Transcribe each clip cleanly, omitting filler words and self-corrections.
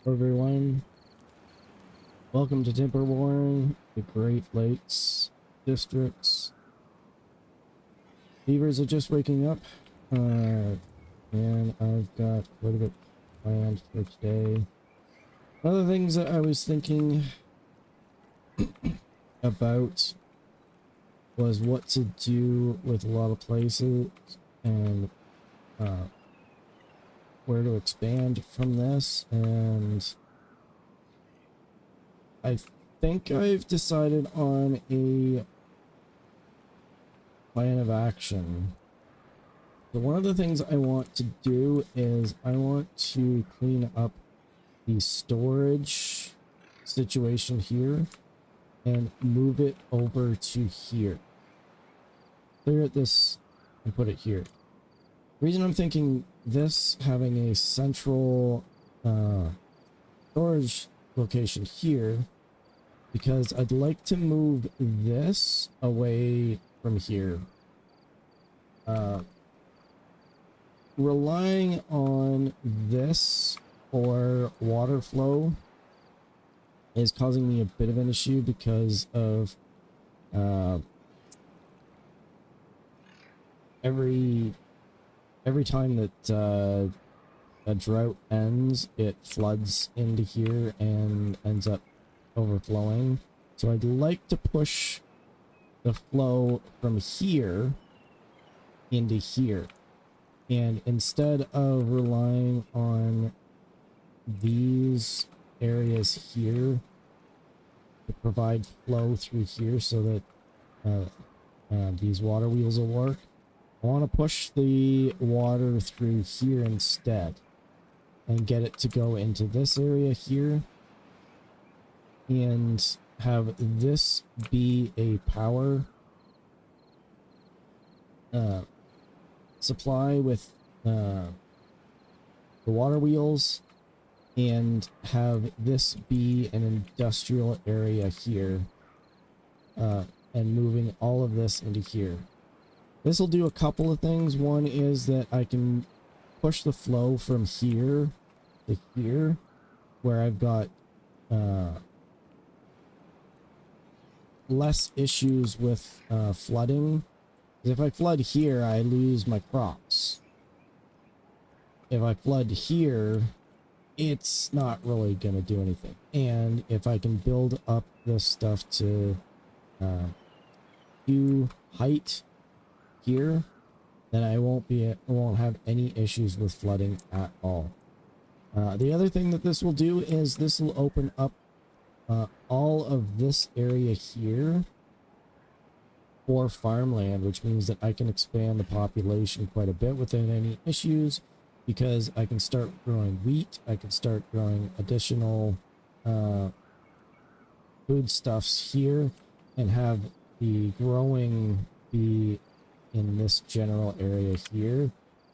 Hello everyone, welcome to Timberborn, the Great Lakes Districts. Beavers are just waking up, and I've got quite a bit planned for today. One of the things that I was thinking about was what to do with a lot of places and where to expand from this, and I think I've decided on a plan of action. So one of the things I want to do is I want to clean up the storage situation here and move it over to here. Clear this and put it here. The reason I'm thinking this having a central storage location here, because I'd like to move this away from here. Relying on this for water flow is causing me a bit of an issue because of every time that a drought ends, it floods into here and ends up overflowing. So I'd like to push the flow from here into here. And instead of relying on these areas here to provide flow through here so that these water wheels will work, I want to push the water through here instead and get it to go into this area here and have this be a power supply with the water wheels, and have this be an industrial area here, and moving all of this into here. This will do a couple of things. One is that I can push the flow from here to here, where I've got less issues with flooding. If I flood here, I lose my crops. If I flood here, it's not really going to do anything. And if I can build up this stuff to do height here, then I won't have any issues with flooding at all. The other thing that this will do is this will open up all of this area here for farmland, which means that I can expand the population quite a bit without any issues, because I can start growing wheat, I can start growing additional foodstuffs here, and have the growing be in this general area here,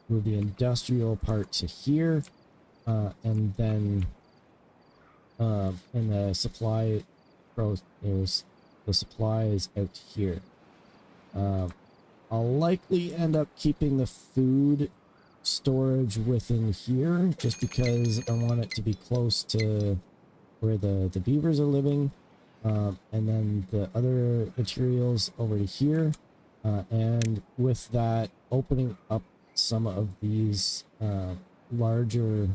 move the industrial part to here, and then and the supply growth is the supply is out here. I'll likely end up keeping the food storage within here just because I want it to be close to where the beavers are living, and then the other materials over to here, and with that opening up some of these larger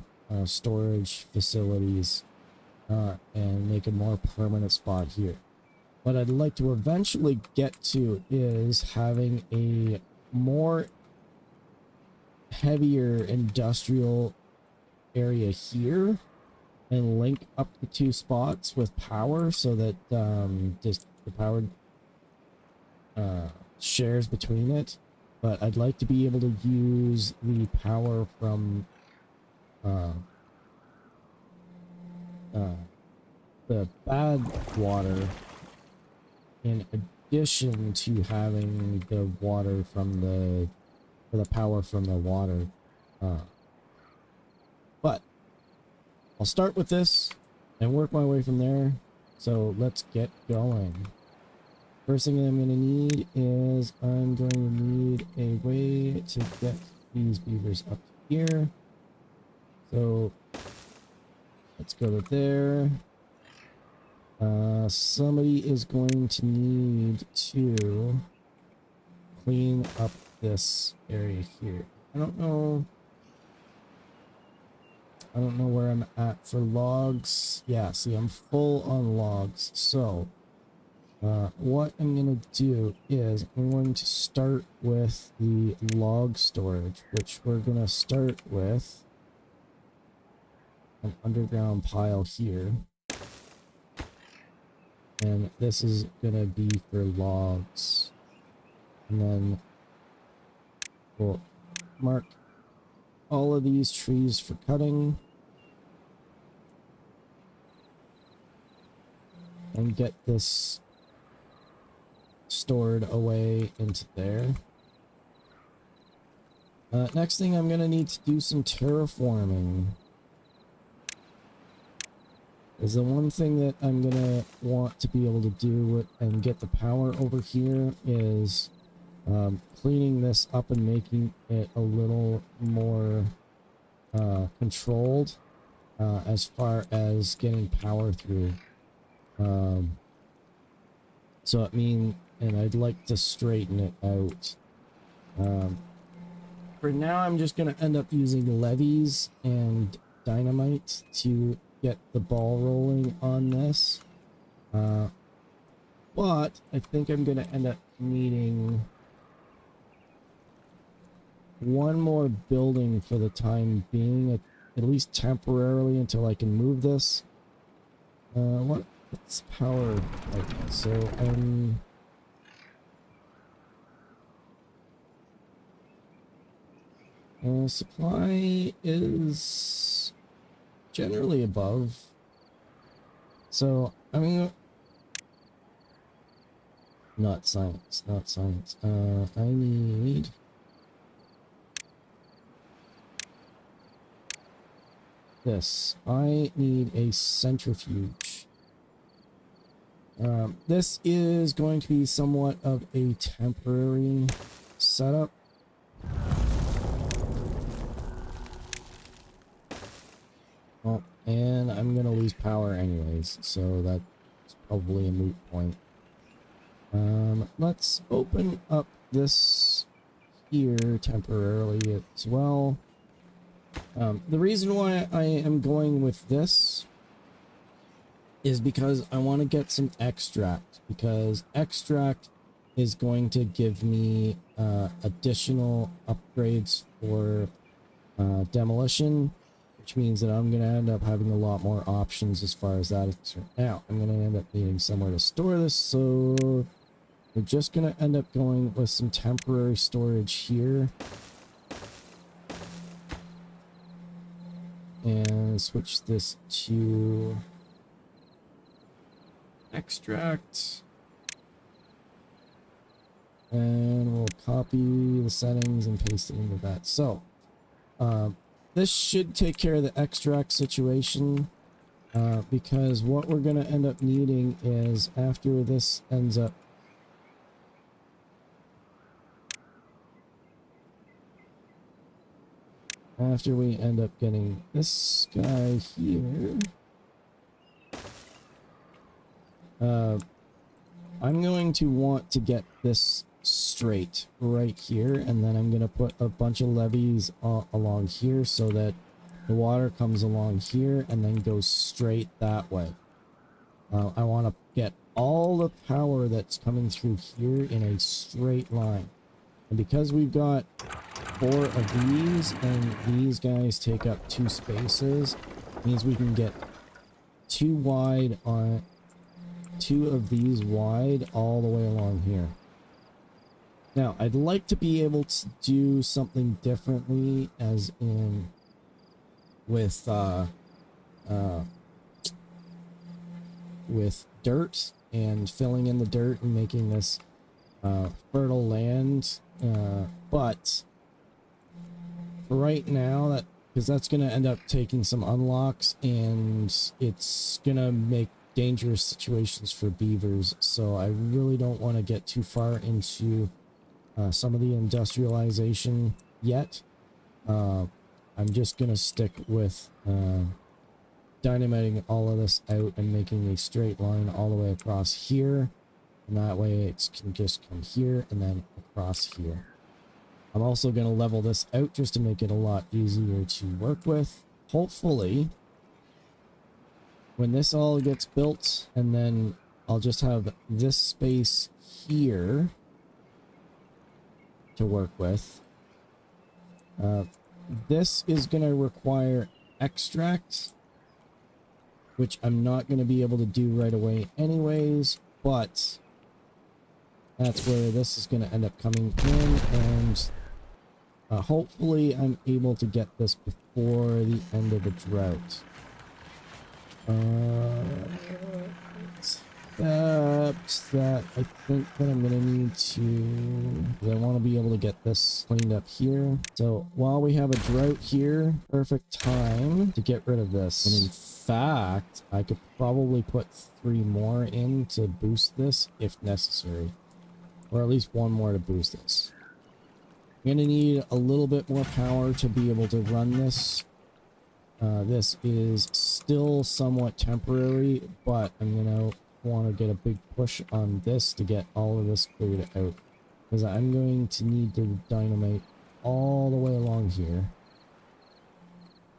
storage facilities and make a more permanent spot here. What I'd like to eventually get to is having a more heavier industrial area here and link up the two spots with power so that just the power shares between it. But I'd like to be able to use the power from the bad water in addition to having the water from the power from the water. But I'll start with this and work my way from there. So let's get going. First thing I'm going to need is I'm going to need a way to get these beavers up here. So let's go to there. Somebody is going to need to clean up this area here. I don't know where I'm at for logs. Yeah, see, I'm full on logs. So, what I'm going to do is I'm going to start with the log storage, which we're going to start with an underground pile here. And this is going to be for logs. And then we'll mark all of these trees for cutting. And get this stored away into there. Next thing, I'm going to need to do some terraforming. Is the one thing that I'm going to want to be able to do and get the power over here is cleaning this up and making it a little more controlled as far as getting power through. So it means, and I'd like to straighten it out. For now, I'm just going to end up using levees and dynamite to get the ball rolling on this. But I think I'm going to end up needing one more building for the time being, at least temporarily, until I can move this. What's power right now? So supply is generally above. So, I mean, not science. I need this. I need a centrifuge. This is going to be somewhat of a temporary setup. Well, and I'm going to lose power anyways, so that's probably a moot point. Let's open up this here temporarily as well. The reason why I am going with this is because I want to get some extract, because extract is going to give me additional upgrades for demolition, which means that I'm going to end up having a lot more options as far as that is concerned. Now, I'm going to end up needing somewhere to store this, so we're just going to end up going with some temporary storage here. And switch this to extract. And we'll copy the settings and paste it into that. So, this should take care of the extract situation, because what we're going to end up needing is, after this ends up after we end up getting this guy here, I'm going to want to get this straight right here, and then I'm going to put a bunch of levees along here so that the water comes along here and then goes straight that way. I want to get all the power that's coming through here in a straight line. And because we've got 4 of these, and these guys take up 2 spaces, means we can get 2 wide on 2 of these wide all the way along here. Now, I'd like to be able to do something differently, as in with dirt and filling in the dirt and making this fertile land, but for right now, because that's going to end up taking some unlocks, and it's going to make dangerous situations for beavers, so I really don't want to get too far into some of the industrialization yet. I'm just going to stick with dynamiting all of this out and making a straight line all the way across here. And that way it can just come here and then across here. I'm also going to level this out just to make it a lot easier to work with. Hopefully, when this all gets built, and then I'll just have this space here to work with. This is going to require extract, which I'm not going to be able to do right away anyways, but that's where this is going to end up coming in, and hopefully I'm able to get this before the end of the drought. Except that I think that I'm gonna need to, I want to be able to get this cleaned up here. So while we have a drought here, perfect time to get rid of this. And in fact, I could probably put 3 more in to boost this if necessary, or at least 1 more to boost this. I'm gonna need a little bit more power to be able to run this. This is still somewhat temporary, but I'm gonna want to get a big push on this to get all of this cleared out, because I'm going to need to dynamite all the way along here.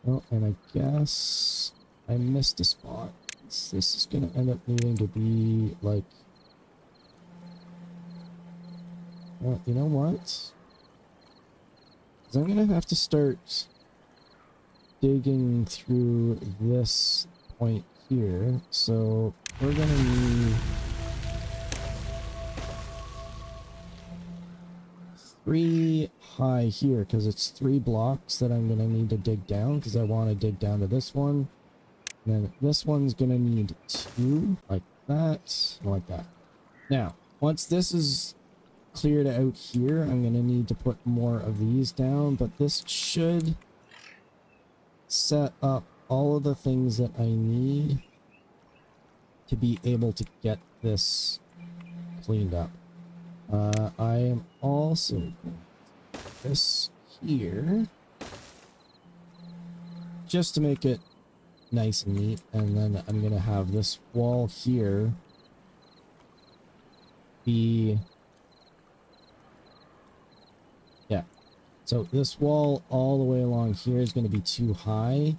Oh, and I guess I missed a spot. This is gonna end up needing to be like, well, you know what? 'Cause I'm gonna have to start digging through this point here, so we're gonna need 3 high here, because it's 3 blocks that I'm gonna need to dig down, because I want to dig down to this one. And then this one's gonna need 2 like that, like that. Now, once this is cleared out here, I'm gonna need to put more of these down, but this should set up all of the things that I need to be able to get this cleaned up. I am also going to put this here just to make it nice and neat, and then I'm gonna have this wall here be, yeah, so this wall all the way along here is going to be too high,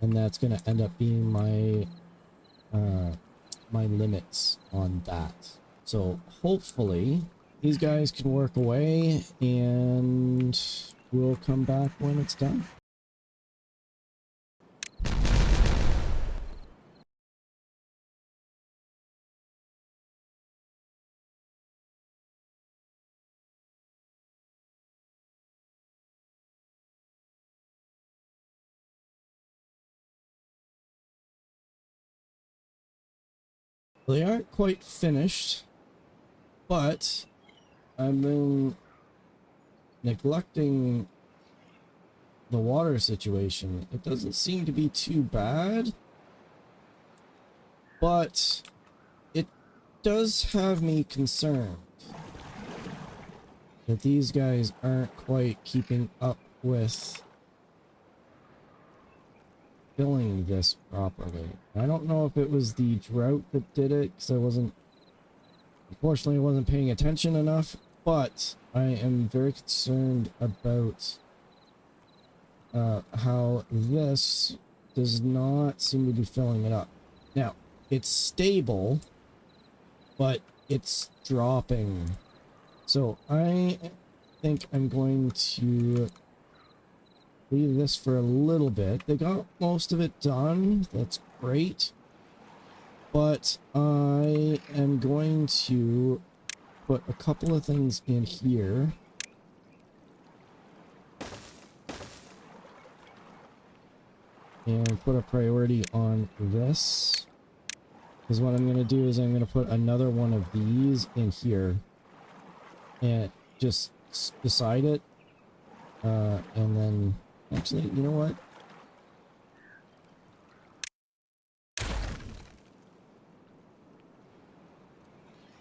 and that's going to end up being my my limits on that. So hopefully these guys can work away, and we'll come back when it's done. They aren't quite finished, but I've been neglecting the water situation. It doesn't seem to be too bad, but it does have me concerned that these guys aren't quite keeping up with filling this properly. I don't know if it was the drought that did it, because unfortunately I wasn't paying attention enough, but I am very concerned about how this does not seem to be filling it up. Now, it's stable, but it's dropping. So I think I'm going to leave this for a little bit. They got most of it done. That's great. But I am going to put a couple of things in here. And put a priority on this. Because what I'm going to do is I'm going to put another one of these in here. And just beside it. And then, actually, you know what?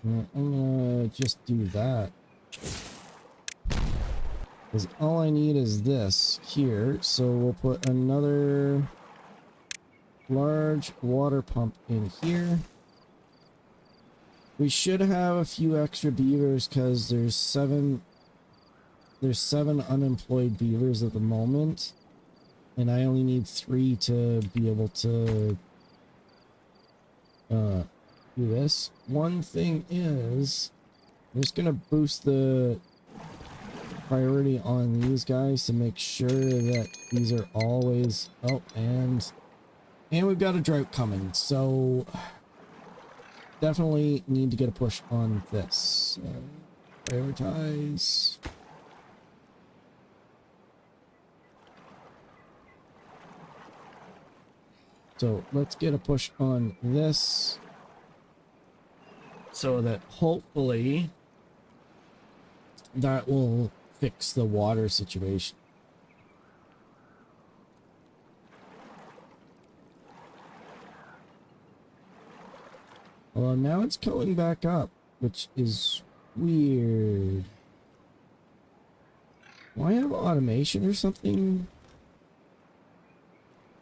I'm gonna just do that. Because all I need is this here. So we'll put another large water pump in here. We should have a few extra beavers because there's seven unemployed beavers at the moment, and I only need 3 to be able to do this. One thing is, I'm just gonna boost the priority on these guys to make sure that these are always... Oh, and we've got a drought coming, so definitely need to get a push on this. Prioritize. So let's get a push on this so that hopefully that will fix the water situation. Well, now it's going back up, which is weird. Do I have automation or something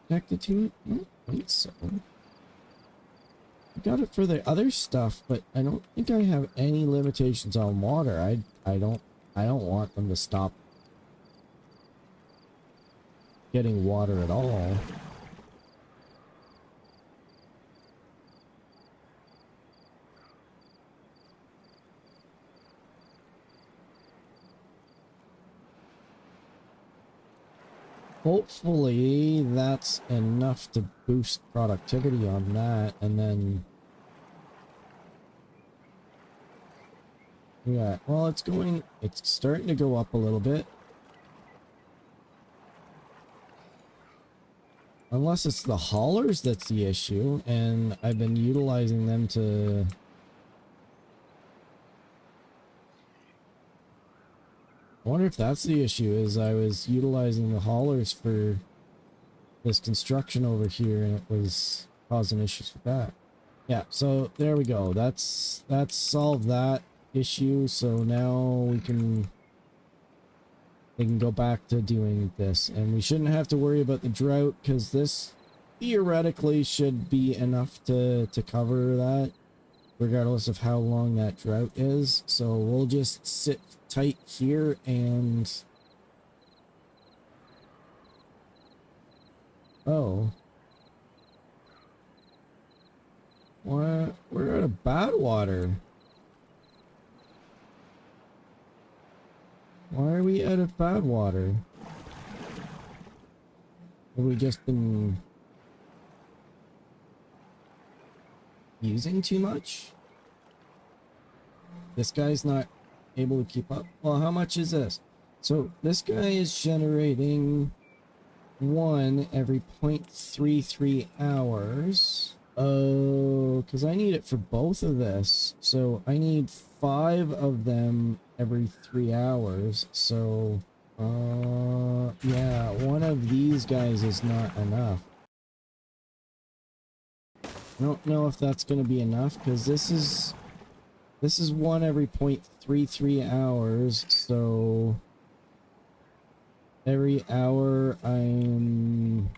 connected to it? I don't think so. I got it for the other stuff, but I don't think I have any limitations on water. I don't want them to stop getting water at all. Hopefully that's enough to boost productivity on that, and then yeah, well, it's starting to go up a little bit. Unless it's the haulers that's the issue, and I've been utilizing them to... I wonder if that's the issue, is I was utilizing the haulers for this construction over here, and it was causing issues with that. Yeah, so there we go. That's solved that issue, so now they can go back to doing this, and we shouldn't have to worry about the drought, because this theoretically should be enough to cover that, regardless of how long that drought is. So we'll just sit tight here and... Oh. What? We're out of bad water. Why are we out of bad water? Have we just been using too much? This guy's not able to keep up. Well, how much is this? So this guy is generating 1 every 0.33 hours. Oh, because I need it for both of this. So I need 5 of them every 3 hours. So, yeah, 1 of these guys is not enough. I don't know if that's going to be enough, because this is 1 every 0.33 hours, so every hour I'm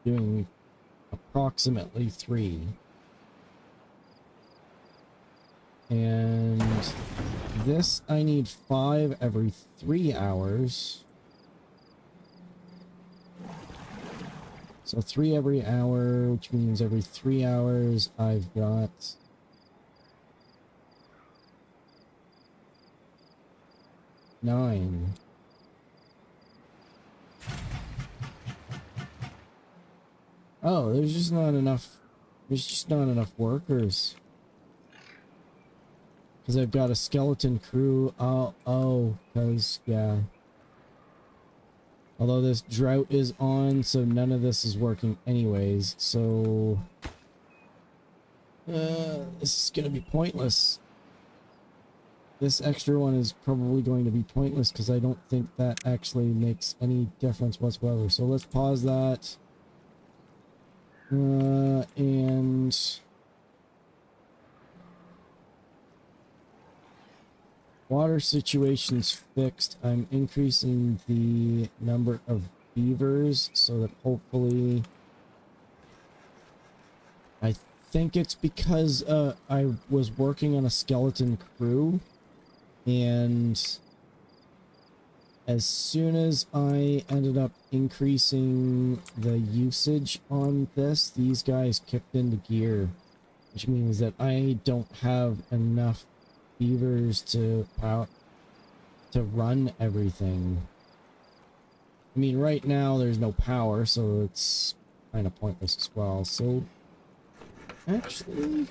doing approximately 3. And this I need 5 every 3 hours. So 3 every hour, which means every 3 hours I've got 9. Oh, there's just not enough workers. Because I've got a skeleton crew. Oh, because, yeah. Although this drought is on, so none of this is working anyways, so... this is gonna be pointless. This extra one is probably going to be pointless, because I don't think that actually makes any difference whatsoever. So let's pause that. And... water situation's fixed. I'm increasing the number of beavers so that hopefully I think it's because I was working on a skeleton crew, and as soon as I ended up increasing the usage on this, these guys kicked into gear, which means that I don't have enough beavers to run everything. I mean, right now there's no power, so it's kind of pointless as well. So actually,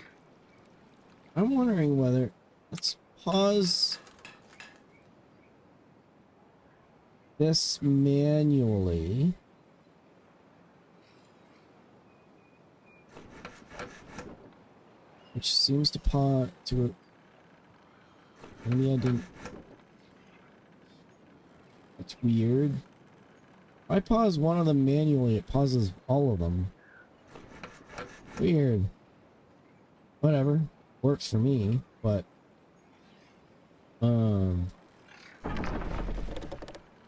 I'm wondering whether let's pause this manually. Which seems to pause to maybe I didn't. That's weird. If I pause one of them manually, it pauses all of them. Weird. Whatever. Works for me, but I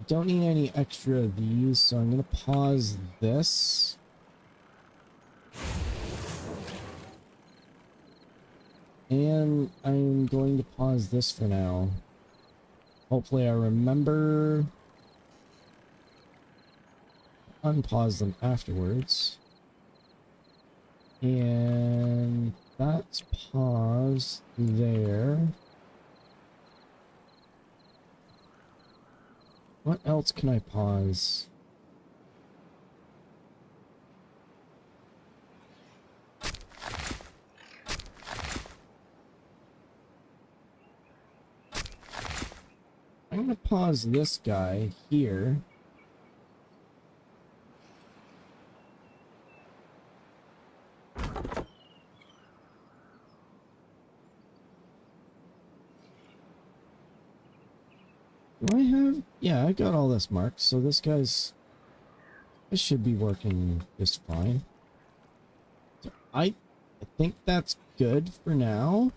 don't need any extra of these, so I'm gonna pause this. And I'm going to pause this for now. Hopefully I remember to unpause them afterwards. And that's paused there. What else can I pause? I'm gonna pause this guy here. Do I have? Yeah, I got all this marked, so this should be working just fine. So I think that's good for now.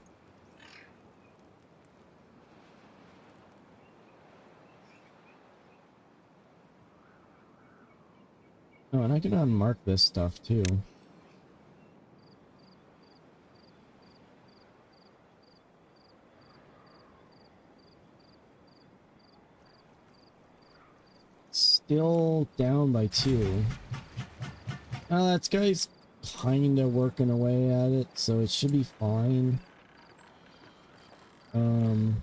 Oh, and I can unmark this stuff too. Still down by 2. That guy's kinda working away at it, so it should be fine. I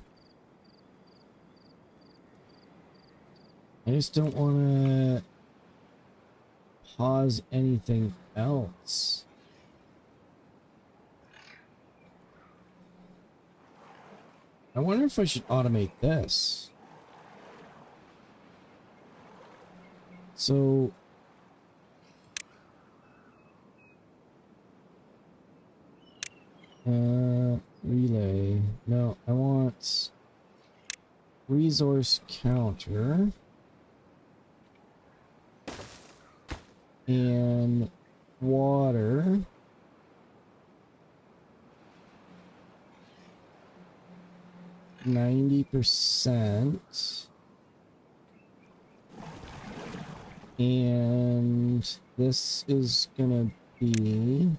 just don't want to pause anything else. I wonder if I should automate this. So relay. No, I want resource counter and water. %. And this is gonna be...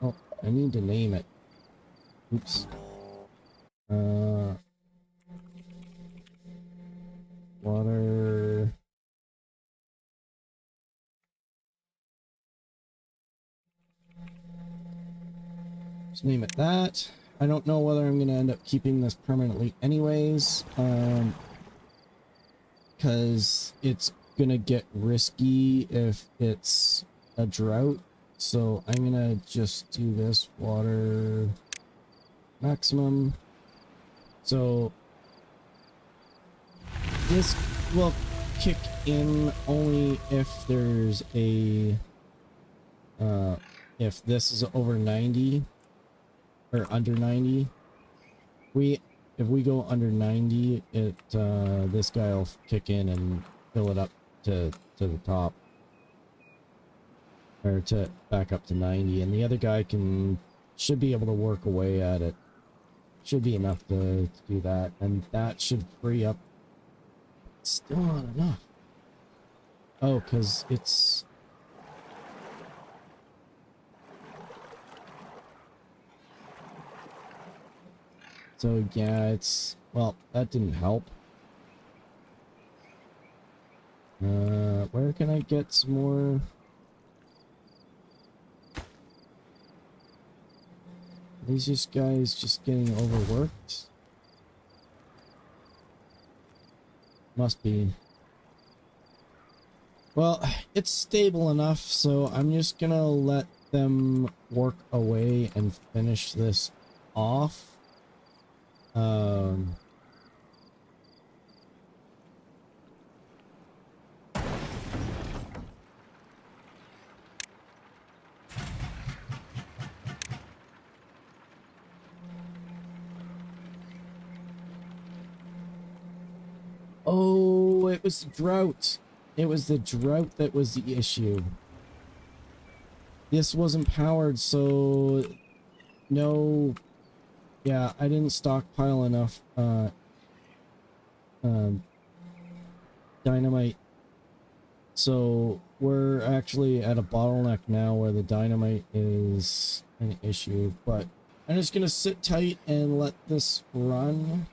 Oh, I need to name it. Oops. Water... Just name it that. I don't know whether I'm gonna end up keeping this permanently anyways. Because it's gonna get risky if it's a drought. So I'm gonna just do this water maximum. So this will kick in only if there's a if this is over 90 or under 90. If we go under 90, it this guy will kick in and fill it up to the top, or to back up to 90, and the other guy should be able to work away at it. Should be enough to do that, and that should free up. Still not enough. Oh, because it's... So yeah, it's, well, that didn't help. Where can I get some more? These just guys just getting overworked? Must be. Well, it's stable enough, so I'm just gonna let them work away and finish this off. Oh, it was the drought. It was the drought that was the issue. This wasn't powered, so no. Yeah, I didn't stockpile enough um, dynamite. So we're actually at a bottleneck now where the dynamite is an issue, but I'm just gonna sit tight and let this run.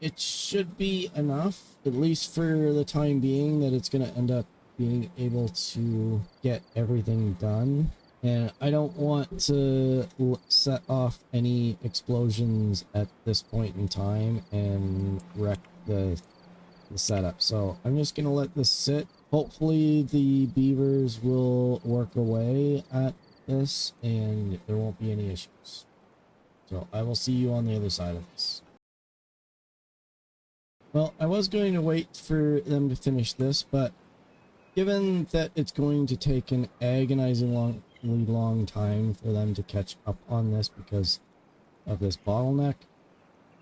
It should be enough, at least for the time being, that it's gonna end up being able to get everything done. And I don't want to set off any explosions at this point in time and wreck the setup. So I'm just gonna let this sit. Hopefully the beavers will work away at this and there won't be any issues. So I will see you on the other side of this. Well, I was going to wait for them to finish this, but given that it's going to take an agonizingly long time for them to catch up on this because of this bottleneck,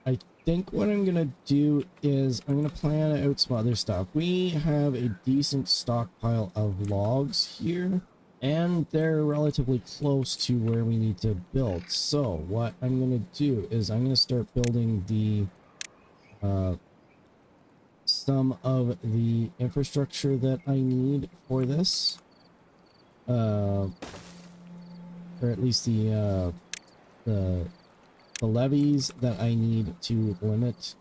I think what I'm gonna do is I'm gonna plan out some other stuff. We have a decent stockpile of logs here, and they're relatively close to where we need to build. So what I'm gonna do is I'm gonna start building the some of the infrastructure that I need for this, or at least the levees that I need to limit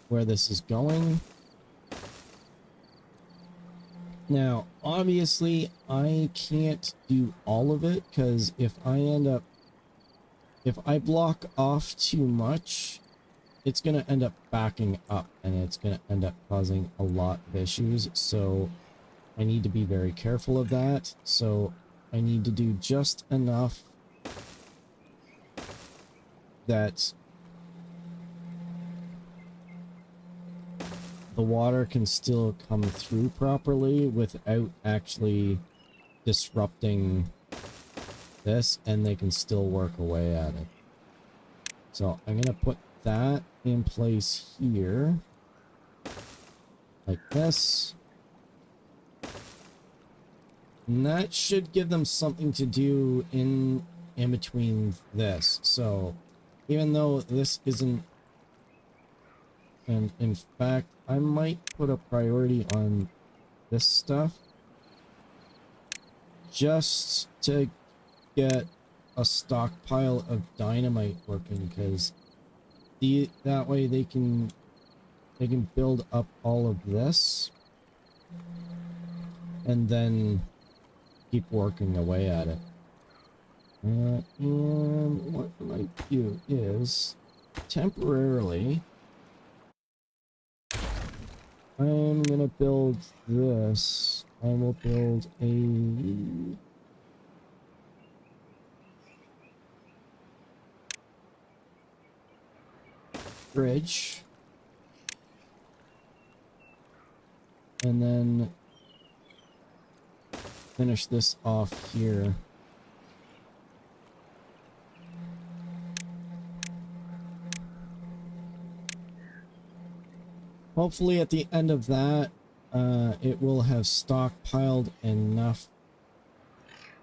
where this is going. Now, obviously, I can't do all of it, because if I block off too much, it's going to end up backing up, and it's going to end up causing a lot of issues, so I need to be very careful of that. So I need to do just enough that the water can still come through properly without actually disrupting this, and they can still work away at it. So I'm gonna put that in place here, like this. And that should give them something to do in between this. So even though this isn't, and in fact, I might put a priority on this stuff just to get a stockpile of dynamite working, because that way they can build up all of this and then keep working away at it. And what I might do is temporarily I'm gonna build this. I will build a bridge, and then finish this off here. Hopefully at the end of that, it will have stockpiled enough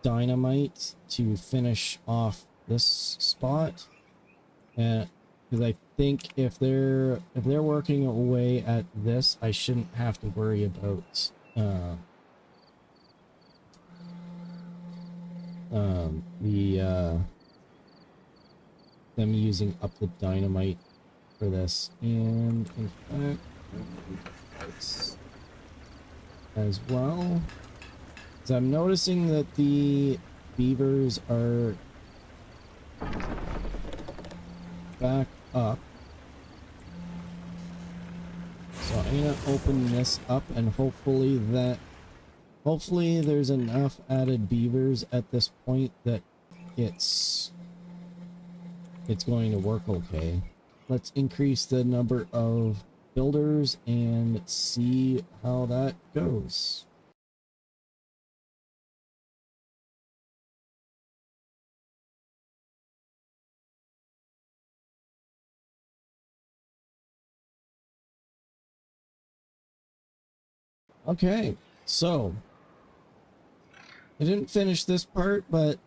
dynamite to finish off this spot. Because I think if they're working away at this, I shouldn't have to worry about them using up the dynamite for this. And in fact, parts as well. So I'm noticing that the beavers are back up. So I'm gonna open this up and hopefully there's enough added beavers at this point that it's going to work okay. Let's increase the number of builders and see how that goes. Okay, so I didn't finish this part, but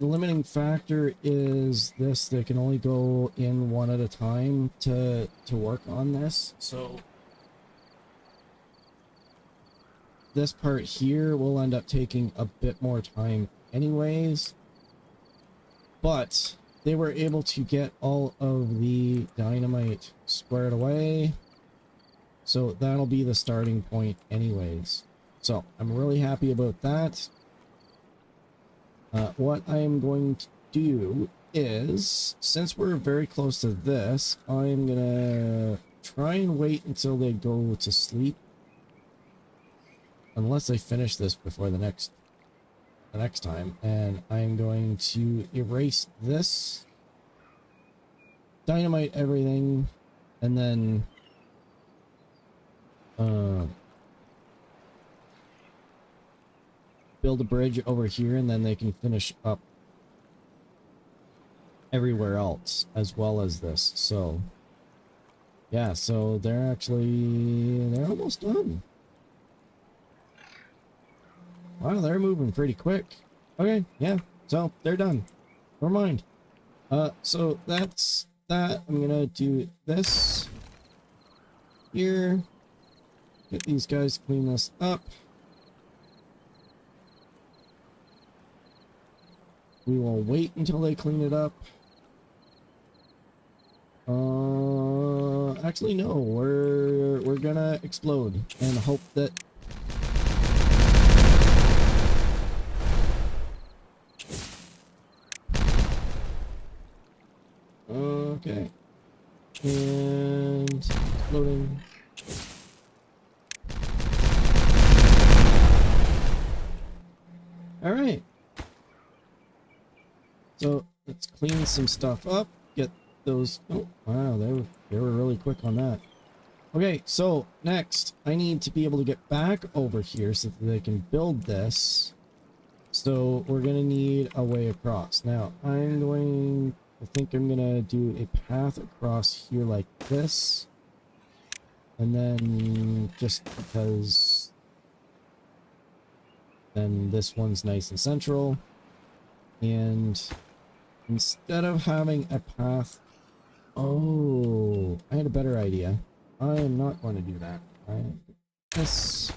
the limiting factor is this: they can only go in one at a time to work on this. So this part here will end up taking a bit more time anyways, but they were able to get all of the dynamite squared away, so that'll be the starting point anyways. So I'm really happy about that. What I am going to do is, since we're very close to this, I'm gonna try and wait until they go to sleep, unless I finish this before the next time, and I'm going to erase this, dynamite everything, and then build a bridge over here, and then they can finish up everywhere else as well as this. So yeah, so they're almost done. Wow, they're moving pretty quick. Okay, yeah, so they're done. Never mind. So that's that. I'm gonna do this here. Get these guys to clean this up. We will wait until they clean it up. Actually no, we're gonna explode and hope that okay. And exploding. All right. So let's clean some stuff up. Get those. Oh wow, they were really quick on that. Okay, so next I need to be able to get back over here so that they can build this. So we're gonna need a way across. Now I think I'm gonna do a path across here like this, and then just because then this one's nice and central, and instead of having a path, oh, I had a better idea. I am not going to do that. This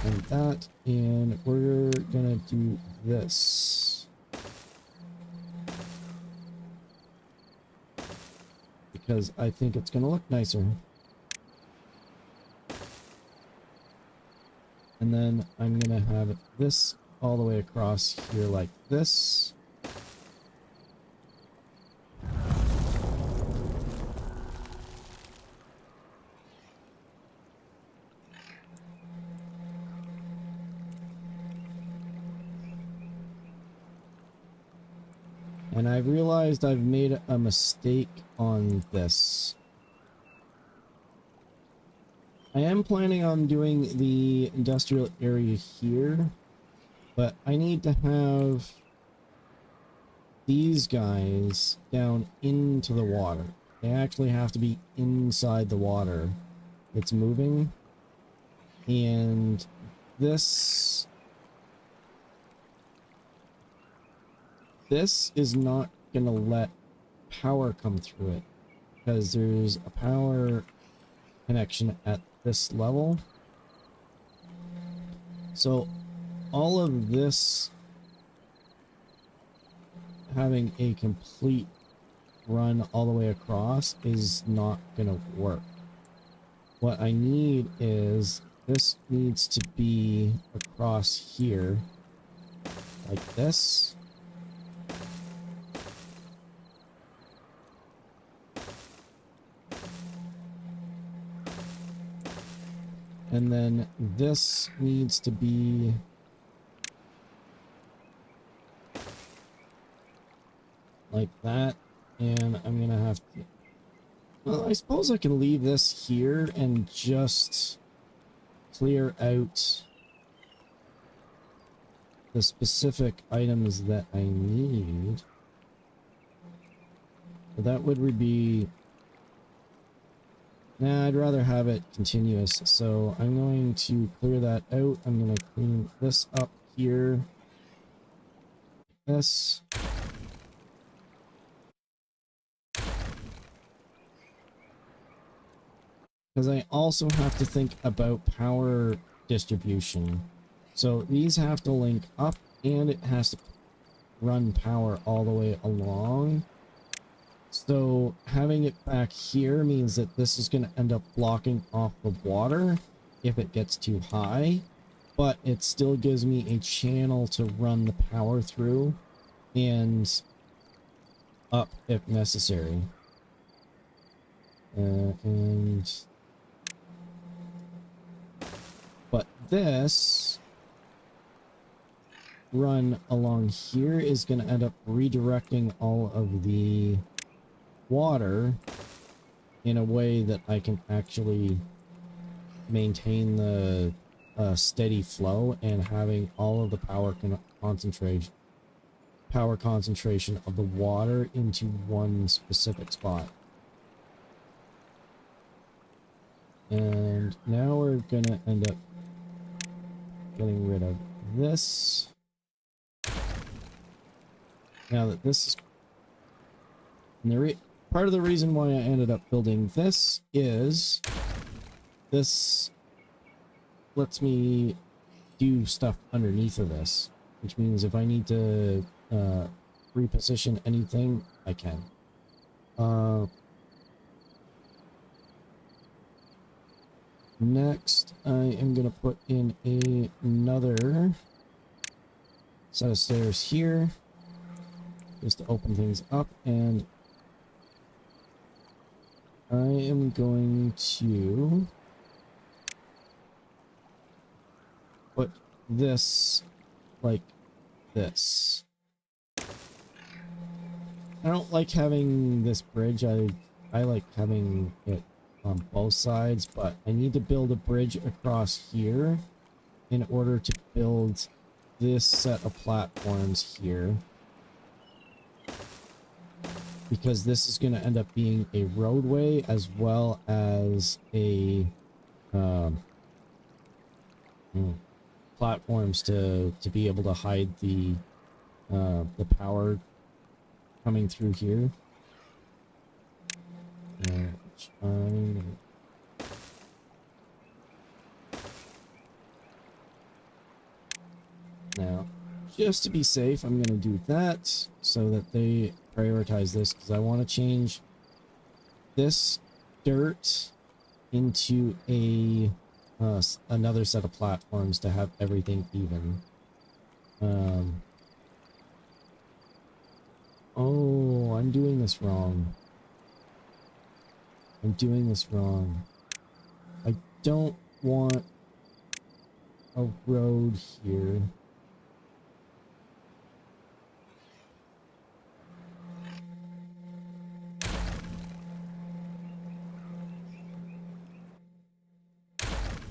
and that, and we're gonna do this because I think it's gonna look nicer. And then I'm gonna have this all the way across here like this. And I've realized I've made a mistake on this. I am planning on doing the industrial area here, but I need to have these guys down into the water. They actually have to be inside the water. It's moving. And this is not gonna let power come through it because there's a power connection at this level. So all of this having a complete run all the way across is not gonna work. What I need is this needs to be across here like this. And then this needs to be like that. And I'm gonna have to... Well, I suppose I can leave this here and just clear out the specific items that I need. But that would be... Nah, I'd rather have it continuous. So I'm going to clear that out. I'm going to clean this up here. This. Because I also have to think about power distribution. So these have to link up and it has to run power all the way along. So having it back here means that this is going to end up blocking off the water if it gets too high, but it still gives me a channel to run the power through and up if necessary. But this run along here is going to end up redirecting all of the water in a way that I can actually maintain the steady flow and having all of the power concentration of the water into one specific spot. And now we're gonna end up getting rid of this. Now that this is... And part of the reason why I ended up building this is this lets me do stuff underneath of this, which means if I need to reposition anything, I can. Next, I am going to put in another set of stairs here just to open things up, and I am going to put this like this. I don't like having this bridge. I like having it on both sides, but I need to build a bridge across here in order to build this set of platforms here, because this is going to end up being a roadway as well as a platforms to be able to hide the power coming through here. Which now, just to be safe, I'm going to do that so that they prioritize this, because I want to change this dirt into a another set of platforms to have everything even. Oh, I'm doing this wrong. I'm doing this wrong. I don't want a road here.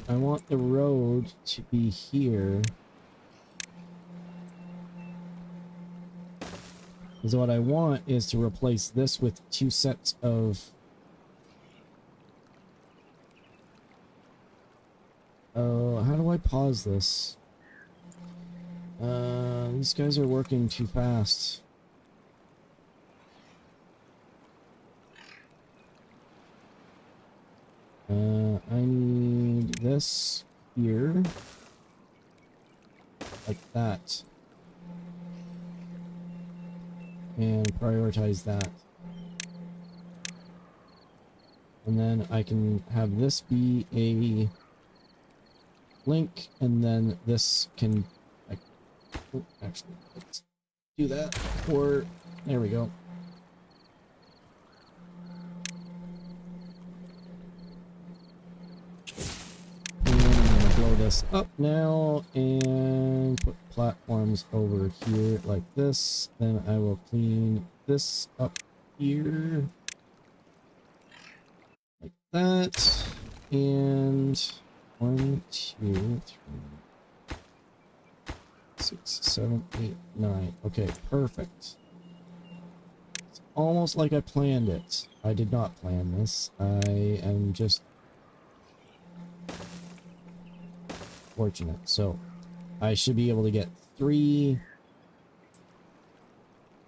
I want the road to be here. Because what I want is to replace this with two sets of... Oh, how do I pause this? These guys are working too fast. I need this here. Like that. and prioritize that. And then I can have this be a link, and then this can, like, oh, actually, let's do that. Or, there we go. And I'm gonna blow this up now and put platforms over here like this. Then I will clean this up here like that. And 1, 2, 3, 6, 7, 8, 9. Okay, perfect. It's almost like I planned it. I did not plan this. I am just fortunate. So I should be able to get 3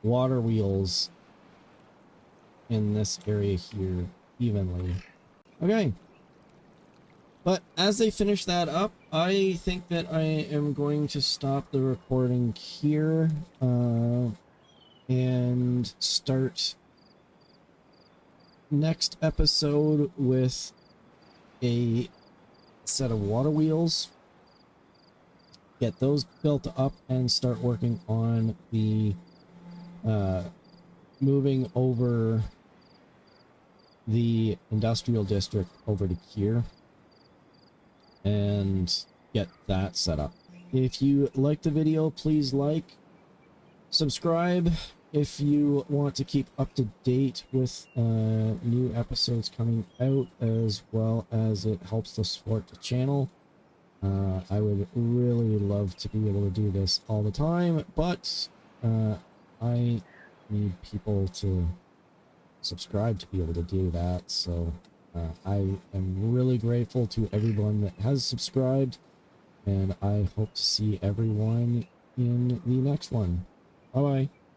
water wheels in this area here evenly. Okay. But as they finish that up, I think that I am going to stop the recording here and start next episode with a set of water wheels. Get those built up and start working on the moving over the industrial district over to here and get that set up. If you liked the video, please like, subscribe if you want to keep up to date with new episodes coming out, as well as it helps to support the channel. I would really love to be able to do this all the time, but I need people to subscribe to be able to do that. So I am really grateful to everyone that has subscribed, and I hope to see everyone in the next one. Bye bye.